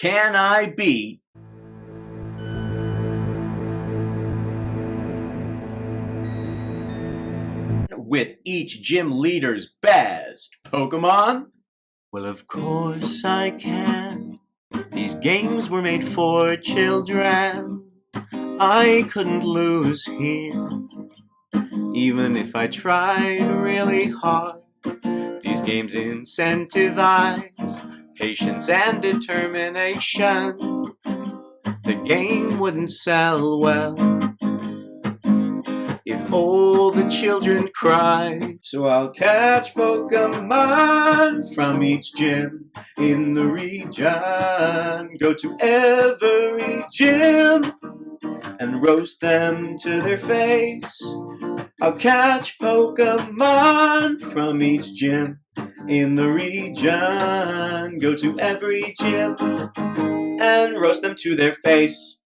can I beat with each gym leader's best Pokemon? Well, of course I can. These games were made for children. I couldn't lose here, even if I tried really hard. These games incentivize patience and determination. The game wouldn't sell well if all the children cry. So I'll catch Pokemon from each gym in the region. Go to every gym and roast them to their face. I'll catch Pokemon from each gym in the region. Go to every gym and roast them to their face.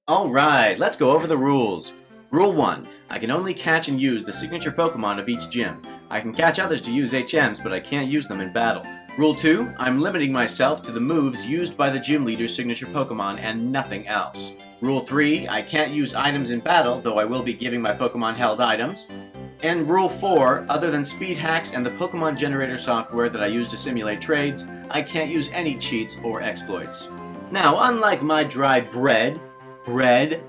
Alright, let's go over the rules. Rule 1. I can only catch and use the signature Pokemon of each gym. I can catch others to use HMs, but I can't use them in battle. Rule 2. I'm limiting myself to the moves used by the gym leader's signature Pokemon and nothing else. Rule 3. I can't use items in battle, though I will be giving my Pokemon held items. And Rule 4. Other than speed hacks and the Pokemon generator software that I use to simulate trades, I can't use any cheats or exploits. Now, unlike my dry bread,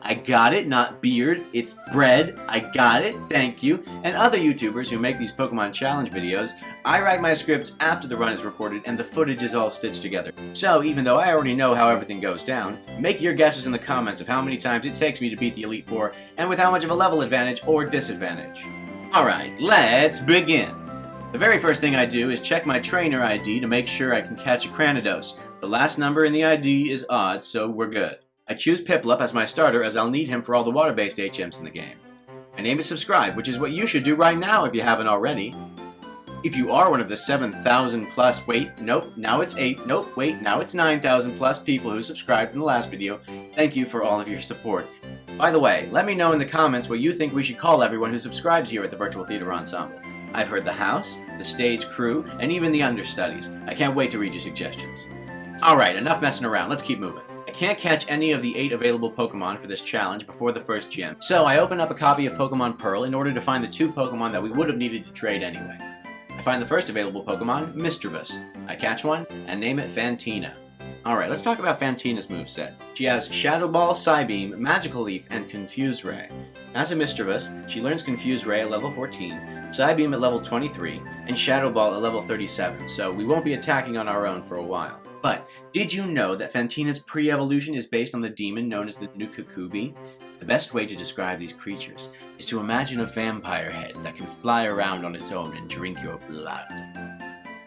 I got it, not beard, it's bread, I got it, thank you, and other YouTubers who make these Pokemon challenge videos, I write my scripts after the run is recorded and the footage is all stitched together. So even though I already know how everything goes down, make your guesses in the comments of how many times it takes me to beat the Elite Four and with how much of a level advantage or disadvantage. Alright, let's begin. The very first thing I do is check my trainer ID to make sure I can catch a Cranidos. The last number in the ID is odd, so we're good. I choose Piplup as my starter as I'll need him for all the water-based HMs in the game. I name it Subscribe, which is what you should do right now if you haven't already. If you are one of the 7,000 plus, wait, nope, now it's 8, nope, wait, now it's 9,000 plus people who subscribed in the last video, thank you for all of your support. By the way, let me know in the comments what you think we should call everyone who subscribes here at the Virtual Theater Ensemble. I've heard the house, the stage crew, and even the understudies. I can't wait to read your suggestions. Alright, enough messing around, let's keep moving. I can't catch any of the 8 available Pokemon for this challenge before the first gym, so I open up a copy of Pokemon Pearl in order to find the 2 Pokemon that we would have needed to trade anyway. I find the first available Pokemon, Mischievous. I catch one and name it Fantina. Alright, let's talk about Fantina's moveset. She has Shadow Ball, Psybeam, Magical Leaf, and Confuse Ray. As a Mischievous, she learns Confuse Ray at level 14, Psybeam at level 23, and Shadow Ball at level 37, so we won't be attacking on our own for a while. But did you know that Fantina's pre-evolution is based on the demon known as the Nukakubi? The best way to describe these creatures is to imagine a vampire head that can fly around on its own and drink your blood.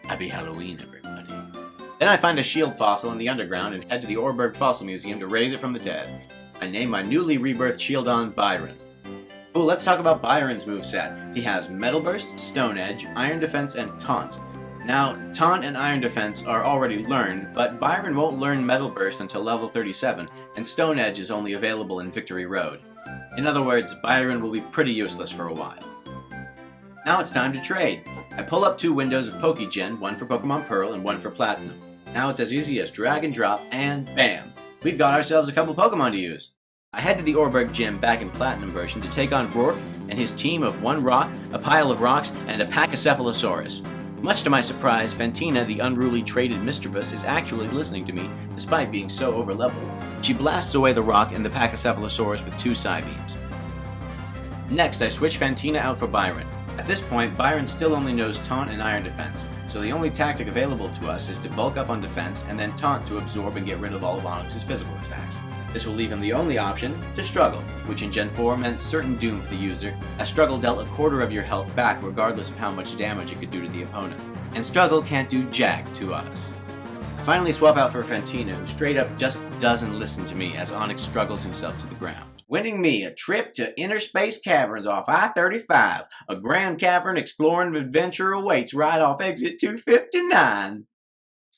Happy Halloween, everybody. Then I find a shield fossil in the underground and head to the Orberg Fossil Museum to raise it from the dead. I name my newly rebirthed Shieldon Byron. Ooh, let's talk about Byron's moveset. He has Metal Burst, Stone Edge, Iron Defense, and Taunt. Now, Taunt and Iron Defense are already learned, but Byron won't learn Metal Burst until level 37, and Stone Edge is only available in Victory Road. In other words, Byron will be pretty useless for a while. Now it's time to trade. I pull up 2 windows of Pokegen, one for Pokemon Pearl and one for Platinum. Now it's as easy as drag and drop, and bam! We've got ourselves a couple Pokemon to use. I head to the Orberg Gym back in Platinum version to take on Rourke and his team of 1 rock, a pile of rocks, and a Pachycephalosaurus. Much to my surprise, Fantina, the unruly traded Mischievous, is actually listening to me, despite being so overleveled. She blasts away the rock and the Pachycephalosaurus with 2 Psybeams. Next, I switch Fantina out for Byron. At this point, Byron still only knows Taunt and Iron Defense, so the only tactic available to us is to bulk up on defense and then Taunt to absorb and get rid of all of Onix's physical attacks. This will leave him the only option to Struggle, which in Gen 4 meant certain doom for the user, as Struggle dealt a quarter of your health back regardless of how much damage it could do to the opponent. And Struggle can't do jack to us. I finally swap out for Fantina, who straight up just doesn't listen to me as Onix struggles himself to the ground. Winning me a trip to Inner Space Caverns off I-35. A grand cavern exploring adventure awaits right off exit 259.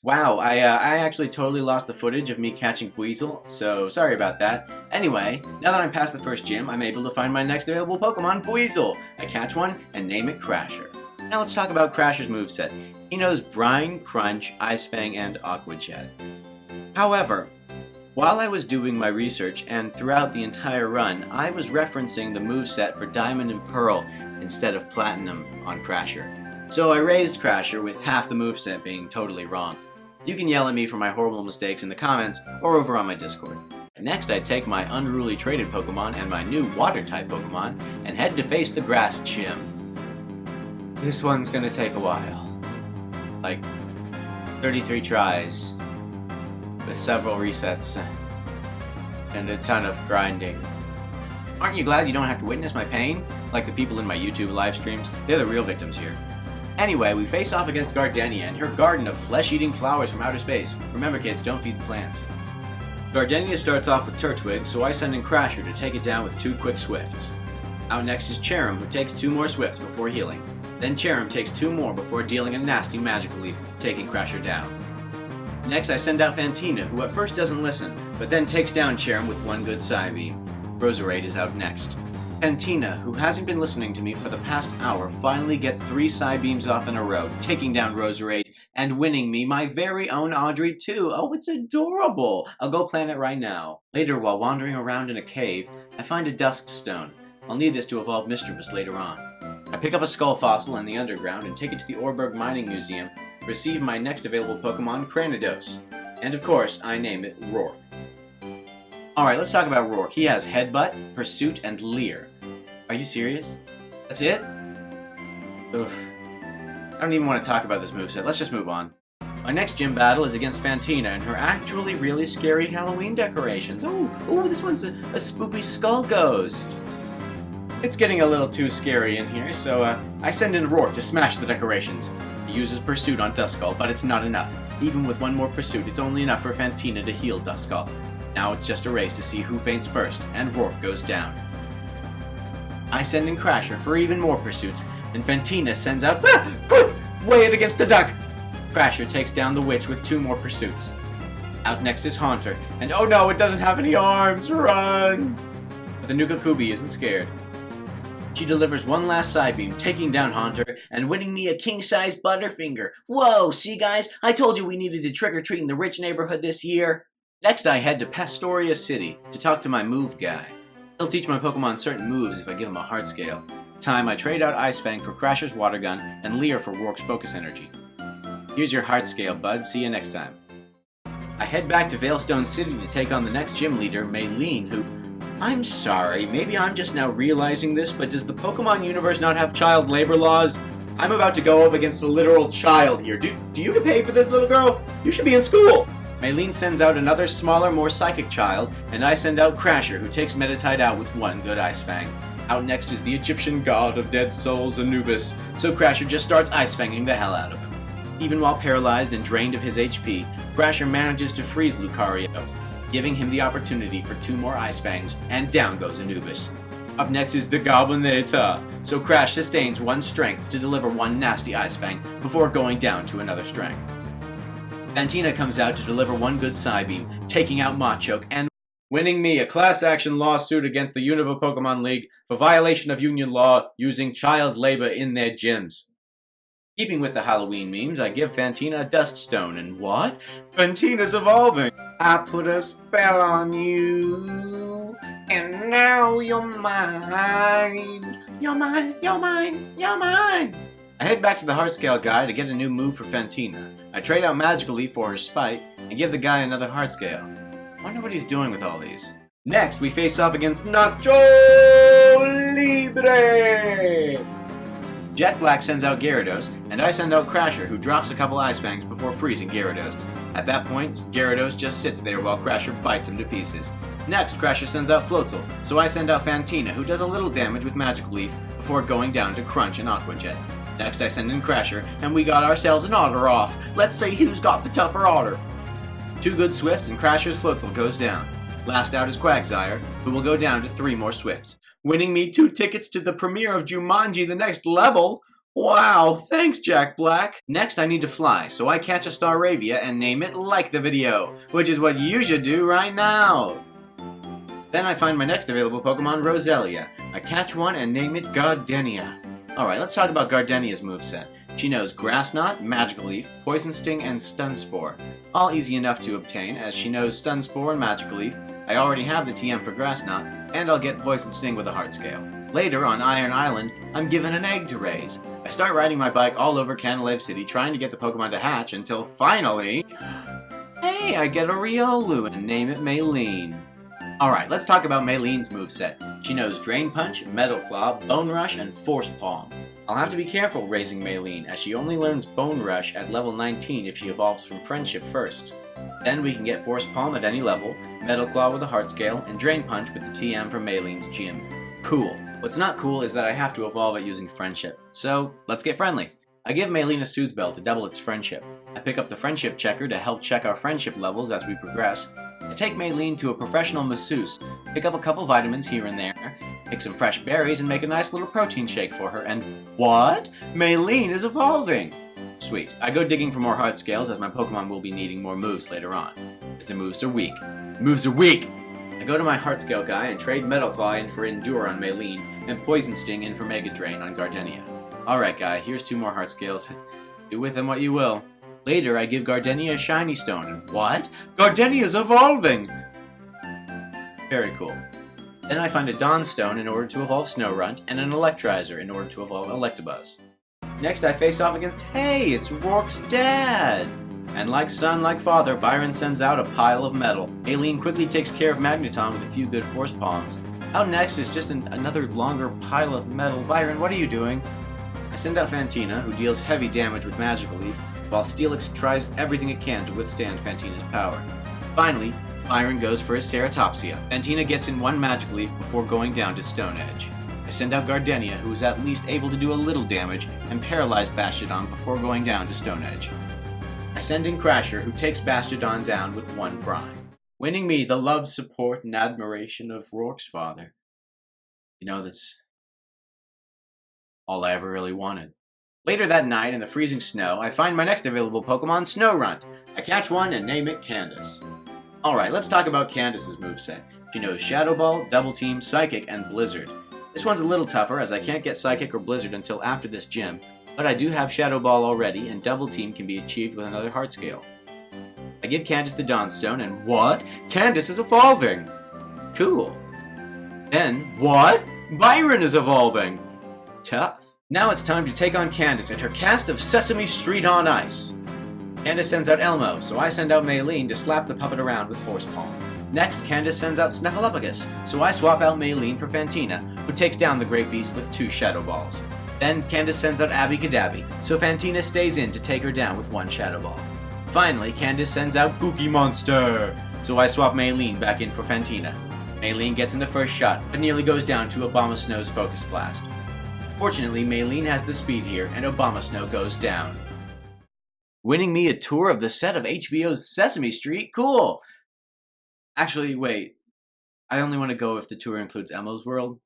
Wow, I actually totally lost the footage of me catching Weasel, so sorry about that. Anyway, now that I'm past the first gym, I'm able to find my next available Pokemon, Weasel. I catch one and name it Crasher. Now let's talk about Crasher's moveset. He knows Brine, Crunch, Ice Fang, and Aqua Jet. However, while I was doing my research and throughout the entire run, I was referencing the moveset for Diamond and Pearl instead of Platinum on Crasher. So I raised Crasher with half the moveset being totally wrong. You can yell at me for my horrible mistakes in the comments or over on my Discord. Next, I take my unruly traded Pokemon and my new Water-type Pokemon and head to face the Grass Gym. This one's gonna take a while. Like 33 tries with several resets and a ton of grinding. Aren't you glad you don't have to witness my pain? Like the people in my YouTube live streams, they're the real victims here. Anyway, we face off against Gardenia and her garden of flesh-eating flowers from outer space. Remember kids, don't feed the plants. Gardenia starts off with Turtwig, so I send in Crasher to take it down with 2 quick Swifts. Out next is Cherim, who takes 2 more Swifts before healing. Then Cherim takes 2 more before dealing a nasty Magical Leaf, taking Crasher down. Next I send out Fantina, who at first doesn't listen, but then takes down Cherim with 1 good Psybeam. Roserade is out next. Fantina, who hasn't been listening to me for the past hour, finally gets 3 Psybeams off in a row, taking down Roserade and winning me my very own Audrey too. Oh, it's adorable! I'll go plan it right now. Later, while wandering around in a cave, I find a Dusk Stone. I'll need this to evolve Mischievous later on. I pick up a Skull Fossil in the underground and take it to the Orberg Mining Museum, receive my next available Pokemon, Cranidos. And of course, I name it Rourke. Alright, let's talk about Rourke. He has Headbutt, Pursuit, and Leer. Are you serious? That's it? Oof. I don't even want to talk about this moveset. Let's just move on. My next gym battle is against Fantina and her actually really scary Halloween decorations. Ooh, this one's a spoopy skull ghost. It's getting a little too scary in here, so I send in Rourke to smash the decorations. He uses Pursuit on Duskull, but it's not enough. Even with 1 more Pursuit, it's only enough for Fantina to heal Duskull. Now it's just a race to see who faints first, and Rourke goes down. I send in Crasher for even more pursuits, and Fantina sends out quick! Weigh it against the duck! Crasher takes down the witch with 2 more pursuits. Out next is Haunter, and oh no, it doesn't have any arms! Run! But the Nuka-Kubi isn't scared. She delivers 1 last Psybeam, taking down Haunter, and winning me a king-size Butterfinger. Whoa, see guys? I told you we needed to trick-or-treat in the rich neighborhood this year. Next I head to Pastoria City to talk to my move guy. He'll teach my Pokemon certain moves if I give him a heart scale. Time I trade out Ice Fang for Crasher's Water Gun and Leer for Rourke's Focus Energy. Here's your heart scale, bud. See you next time. I head back to Veilstone City to take on the next gym leader, Maylene, who... I'm sorry, maybe I'm just now realizing this, but does the Pokemon universe not have child labor laws? I'm about to go up against a literal child here. Do you get paid for this, little girl? You should be in school! Maylene sends out another smaller, more psychic child, and I send out Crasher, who takes Meditite out with 1 good Ice Fang. Out next is the Egyptian god of dead souls, Anubis, so Crasher just starts Ice Fanging the hell out of him. Even while paralyzed and drained of his HP, Crasher manages to freeze Lucario, giving him the opportunity for 2 more Ice Fangs, and down goes Anubis. Up next is the Goblinator, so Crash sustains 1 strength to deliver 1 nasty Ice Fang before going down to another strength. Fantina comes out to deliver 1 good Psybeam, taking out Machoke and winning me a class action lawsuit against the Unova Pokemon League for violation of union law using child labor in their gyms. Keeping with the Halloween memes, I give Fantina a Dust Stone, and what? Fantina's evolving! I put a spell on you, and now you're mine! You're mine, you're mine, you're mine! I head back to the Heart Scale guy to get a new move for Fantina. I trade out Magical Leaf for her Spite, and give the guy another Heart Scale. I wonder what he's doing with all these. Next, we face off against Nacho Libre! Jet Black sends out Gyarados, and I send out Crasher, who drops a couple Ice Fangs before freezing Gyarados. At that point, Gyarados just sits there while Crasher bites him to pieces. Next, Crasher sends out Floatzel, so I send out Fantina, who does a little damage with Magical Leaf before going down to Crunch and Aqua Jet. Next, I send in Crasher, and we got ourselves an otter off. Let's see who's got the tougher otter. 2 good Swifts, and Crasher's Floatzel goes down. Last out is Quagsire, who will go down to 3 more Swifts, winning me 2 tickets to the premiere of Jumanji The Next Level. Wow, thanks Jack Black. Next, I need to fly, so I catch a Staravia and name it like the video, which is what you should do right now. Then I find my next available Pokemon, Roselia. I catch one and name it Gardenia. Alright, let's talk about Gardenia's moveset. She knows Grass Knot, Magical Leaf, Poison Sting, and Stun Spore. All easy enough to obtain, as she knows Stun Spore and Magical Leaf. I already have the TM for Grass Knot, and I'll get Poison Sting with a Heart Scale. Later, on Iron Island, I'm given an egg to raise. I start riding my bike all over Canalave City trying to get the Pokemon to hatch until finally... Hey, I get a Riolu and name it Maylene. Alright, let's talk about Maylene's moveset. She knows Drain Punch, Metal Claw, Bone Rush, and Force Palm. I'll have to be careful raising Maylene, as she only learns Bone Rush at level 19 if she evolves from Friendship first. Then we can get Force Palm at any level, Metal Claw with a Heart Scale, and Drain Punch with the TM from Maylene's gym. Cool. What's not cool is that I have to evolve it using Friendship. So, let's get friendly. I give Maylene a Soothe Bell to double its Friendship. I pick up the Friendship Checker to help check our Friendship levels as we progress. I take Maylene to a professional masseuse, pick up a couple vitamins here and there, pick some fresh berries, and make a nice little protein shake for her, and what? Maylene is evolving! Sweet. I go digging for more Heart Scales, as my Pokemon will be needing more moves later on. Because the moves are weak. Moves are weak! I go to my Heart Scale guy and trade Metal Claw in for Endure on Maylene, and Poison Sting in for Mega Drain on Gardenia. Alright guy, here's 2 more Heart Scales. Do with them what you will. Later, I give Gardenia a Shiny Stone, and what? Gardenia's evolving! Very cool. Then I find a Dawn Stone in order to evolve Snorunt, and an Electrizer in order to evolve Electabuzz. Next I face off against, hey, it's Rourke's dad! And like son, like father, Byron sends out a pile of metal. Aileen quickly takes care of Magneton with a few good Force Palms. Out next is just another longer pile of metal. Byron, what are you doing? I send out Fantina, who deals heavy damage with Magical Leaf, while Steelix tries everything it can to withstand Fantina's power. Finally, Byron goes for his Ceratopsia. Fantina gets in 1 Magical Leaf before going down to Stone Edge. I send out Gardenia, who is at least able to do a little damage, and paralyze Bastiodon before going down to Stone Edge. I send in Crasher, who takes Bastiodon down with 1 Prime, winning me the love, support, and admiration of Rourke's father. You know, that's all I ever really wanted. Later that night, in the freezing snow, I find my next available Pokemon, Snorunt. I catch one and name it Candace. Alright, let's talk about Candace's moveset. She knows Shadow Ball, Double Team, Psychic, and Blizzard. This one's a little tougher, as I can't get Psychic or Blizzard until after this gym, but I do have Shadow Ball already, and Double Team can be achieved with another Heart Scale. I give Candace the Dawnstone, and what? Candace is evolving! Cool. Then, what? Byron is evolving! Tough. Now it's time to take on Candace and her cast of Sesame Street on Ice. Candace sends out Elmo, so I send out Maylene to slap the puppet around with Force Palm. Next, Candace sends out Snuffleupagus, so I swap out Maylene for Fantina, who takes down the Great Beast with 2 Shadow Balls. Then Candace sends out Abby Cadabby, so Fantina stays in to take her down with 1 Shadow Ball. Finally, Candace sends out Cookie Monster, so I swap Maylene back in for Fantina. Maylene gets in the first shot, but nearly goes down to Abomasnow's Focus Blast. Fortunately, Maylene has the speed here, and Abomasnow goes down. Winning me a tour of the set of HBO's Sesame Street? Cool! Actually, wait. I only want to go if the tour includes Elmo's World.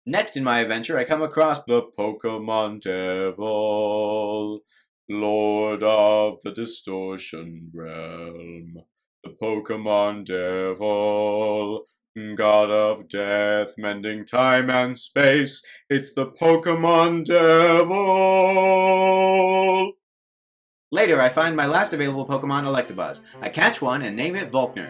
Next in my adventure, I come across the Pokemon Devil, Lord of the Distortion Realm. The Pokemon Devil, God of Death, mending time and space. It's the Pokemon Devil! Later, I find my last available Pokemon, Electabuzz. I catch one and name it Volkner.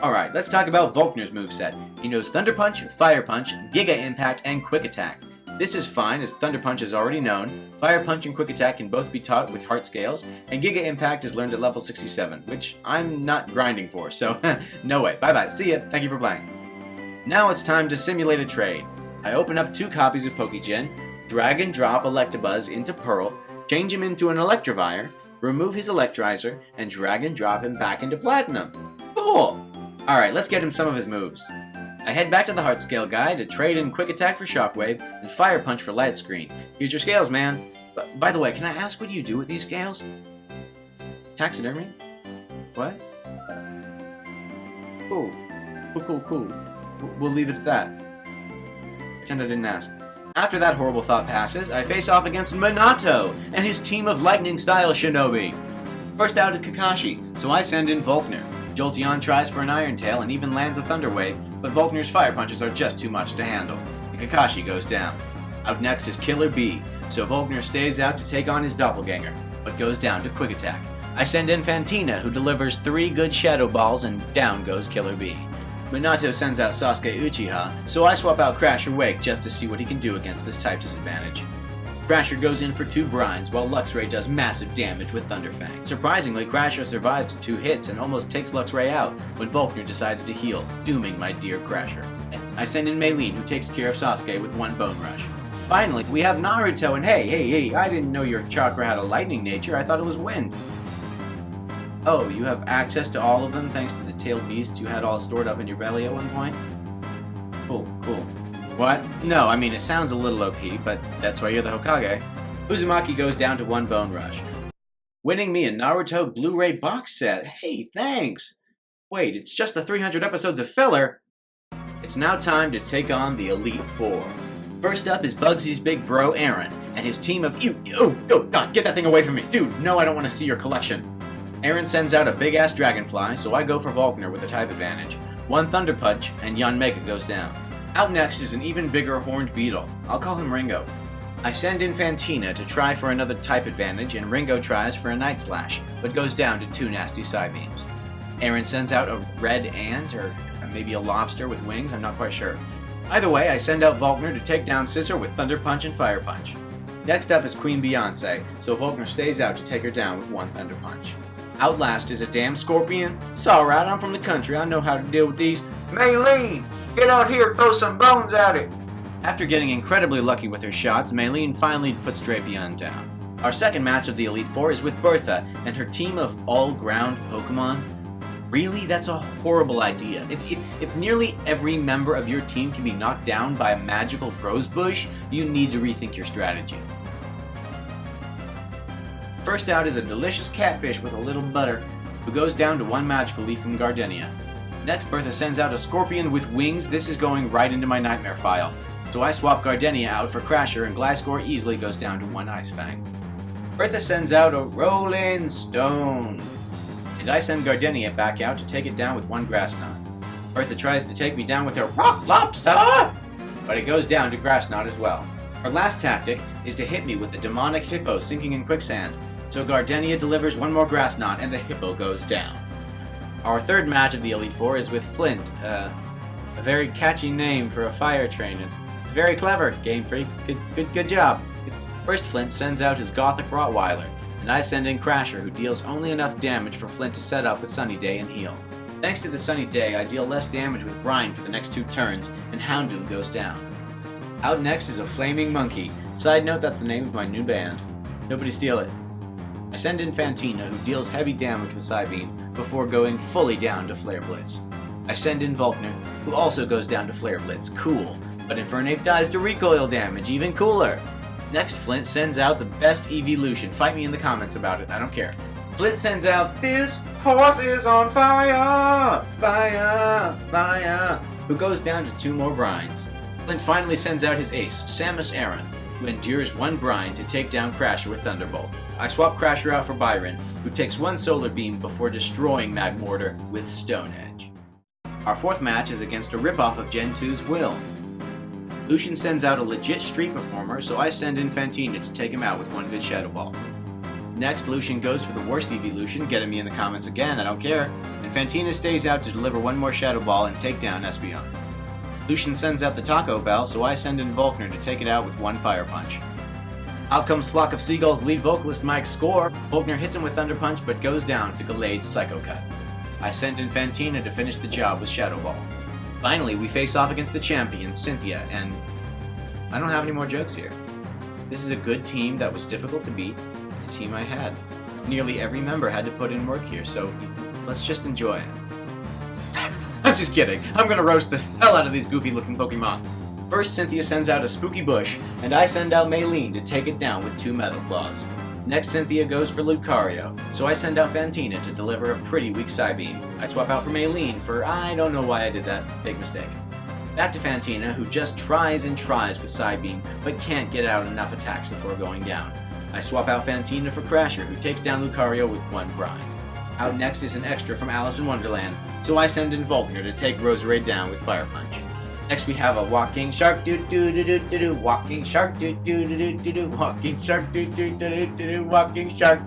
Alright, let's talk about Volkner's moveset. He knows Thunder Punch, Fire Punch, Giga Impact, and Quick Attack. This is fine, as Thunder Punch is already known, Fire Punch and Quick Attack can both be taught with Heart Scales, and Giga Impact is learned at level 67, which I'm not grinding for, so no way. Bye-bye, see ya, thank you for playing. Now it's time to simulate a trade. I open up 2 copies of Pokegen, drag and drop Electabuzz into Pearl, change him into an Electivire, remove his Electrizer, and drag and drop him back into Platinum. Cool! Alright, let's get him some of his moves. I head back to the Heart Scale guy to trade in Quick Attack for Shockwave and Fire Punch for Light Screen. Here's your scales, man. By the way, can I ask what you do with these scales? Taxidermy? What? Cool. Cool. We'll leave it at that. Pretend I didn't ask. After that horrible thought passes, I face off against Minato and his team of lightning-style shinobi. First out is Kakashi, so I send in Volkner. Jolteon tries for an Iron Tail and even lands a Thunder Wave, but Volkner's Fire Punches are just too much to handle, and Kakashi goes down. Out next is Killer Bee, so Volkner stays out to take on his doppelganger, but goes down to quick attack. I send in Fantina, who delivers 3 good Shadow Balls, and down goes Killer Bee. Minatos sends out Sasuke Uchiha, so I swap out Crasher Wake just to see what he can do against this type disadvantage. Crasher goes in for 2 brines, while Luxray does massive damage with Thunderfang. Surprisingly, Crasher survives 2 hits and almost takes Luxray out when Volkner decides to heal, dooming my dear Crasher. I send in Maylene, who takes care of Sasuke with 1 Bone Rush. Finally, we have Naruto, and hey, I didn't know your chakra had a lightning nature, I thought it was wind. Oh, you have access to all of them thanks to the tailed beasts you had all stored up in your belly at one point? Cool. What? No, I mean, it sounds a little OP, but that's why you're the Hokage. Uzumaki goes down to 1 Bone Rush, winning me a Naruto Blu-ray box set. Hey, thanks! Wait, it's just the 300 episodes of filler? It's now time to take on the Elite Four. First up is Bugsy's big bro, Aaron, and his team of oh, God, get that thing away from me! Dude, no, I don't want to see your collection. Aaron sends out a big-ass dragonfly, so I go for Volkner with a type advantage. 1 Thunder Punch, and Yanmega goes down. Out next is an even bigger horned beetle. I'll call him Ringo. I send in Fantina to try for another type advantage, and Ringo tries for a Night Slash, but goes down to 2 nasty side beams. Aaron sends out a red ant, or maybe a lobster with wings, I'm not quite sure. Either way, I send out Volkner to take down Scissor with Thunder Punch and Fire Punch. Next up is Queen Beyonce, so Volkner stays out to take her down with 1 Thunder Punch. Out last is a damn scorpion. It's alright, I'm from the country, I know how to deal with these. Maylene, get out here, throw some bones at it! After getting incredibly lucky with her shots, Maylene finally puts Drapion down. Our second match of the Elite Four is with Bertha and her team of all-ground Pokemon. Really? That's a horrible idea. If nearly every member of your team can be knocked down by a magical rose bush, you need to rethink your strategy. First out is a delicious catfish with a little butter, who goes down to 1 magical leaf from Gardenia. Next, Bertha sends out a scorpion with wings. This is going right into my nightmare file. So I swap Gardenia out for Crasher, and Gliscor easily goes down to 1 Ice Fang. Bertha sends out a Rolling Stone, and I send Gardenia back out to take it down with 1 Grass Knot. Bertha tries to take me down with her Rock Lobster, but it goes down to Grass Knot as well. Her last tactic is to hit me with the demonic hippo sinking in quicksand. So Gardenia delivers 1 more Grass Knot, and the hippo goes down. Our third match of the Elite Four is with Flint, a very catchy name for a fire train. It's very clever, Game Freak. Good job. First, Flint sends out his Gothic Rottweiler, and I send in Crasher, who deals only enough damage for Flint to set up with Sunny Day and heal. Thanks to the Sunny Day, I deal less damage with Brine for the next 2 turns, and Houndoom goes down. Out next is a Flaming Monkey. Side note, that's the name of my new band. Nobody steal it. I send in Fantina, who deals heavy damage with Psybeam, before going fully down to Flare Blitz. I send in Volkner, who also goes down to Flare Blitz. Cool. But Infernape dies to recoil damage. Even cooler. Next, Flint sends out the best Evolution. Fight me in the comments about it. I don't care. Flint sends out, "This horse is on fire! Fire! Who goes down to 2 more brines. Flint finally sends out his ace, Samus Aran, who endures 1 brine to take down Crasher with Thunderbolt. I swap Crasher out for Byron, who takes 1 Solar Beam before destroying Magmortar with Stone Edge. Our fourth match is against a ripoff of Gen 2's Will. Lucian sends out a legit street performer, so I send in Fantina to take him out with 1 good Shadow Ball. Next, Lucian goes for the worst evolution, getting me in the comments again, I don't care, and Fantina stays out to deliver 1 more Shadow Ball and take down Espeon. Lucian sends out the Taco Bell, so I send in Volkner to take it out with 1 Fire Punch. Out comes Flock of Seagulls lead vocalist Mike Score. Volkner hits him with Thunder Punch, but goes down to Gallade's Psycho Cut. I send in Fantina to finish the job with Shadow Ball. Finally, we face off against the champion, Cynthia, and I don't have any more jokes here. This is a good team that was difficult to beat, the team I had. Nearly every member had to put in work here, so let's just enjoy it. I'm just kidding. I'm gonna roast the hell out of these goofy-looking Pokemon. First, Cynthia sends out a spooky bush, and I send out Maylene to take it down with 2 Metal Claws. Next, Cynthia goes for Lucario, so I send out Fantina to deliver a pretty weak Psybeam. I swap out for Maylene for I don't know why I did that. Big mistake. Back to Fantina, who just tries and tries with Psybeam, but can't get out enough attacks before going down. I swap out Fantina for Crasher, who takes down Lucario with 1 Brine. Out next is an extra from Alice in Wonderland, so I send in Volkner to take Roserade down with Fire Punch. Next we have a walking shark, do do do do do do, walking shark, do do do do do do, walking shark, do do do do do do, walking shark.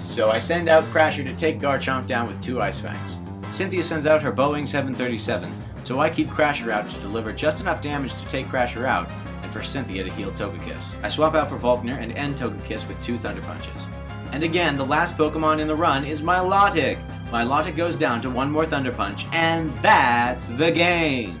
So I send out Crasher to take Garchomp down with 2 Ice Fangs. Cynthia sends out her Boeing 737, so I keep Crasher out to deliver just enough damage to take Crasher out, and for Cynthia to heal Togekiss. I swap out for Volkner and end Togekiss with 2 Thunder Punches. And again, the last Pokemon in the run is Milotic. Milotic goes down to 1 more Thunder Punch, and that's the game!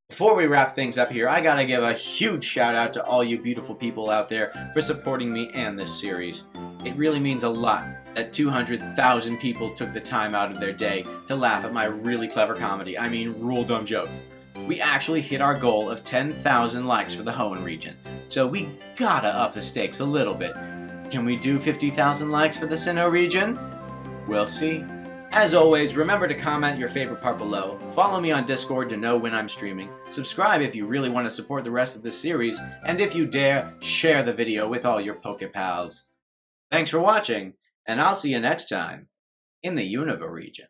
Before we wrap things up here, I gotta give a huge shout out to all you beautiful people out there for supporting me and this series. It really means a lot that 200,000 people took the time out of their day to laugh at my really clever comedy, I mean rule dumb jokes. We actually hit our goal of 10,000 likes for the Hoenn region, so we gotta up the stakes a little bit. Can we do 50,000 likes for the Sinnoh region? We'll see. As always, remember to comment your favorite part below, follow me on Discord to know when I'm streaming, subscribe if you really want to support the rest of this series, and if you dare, share the video with all your Pokepals. Thanks for watching, and I'll see you next time in the Unova region.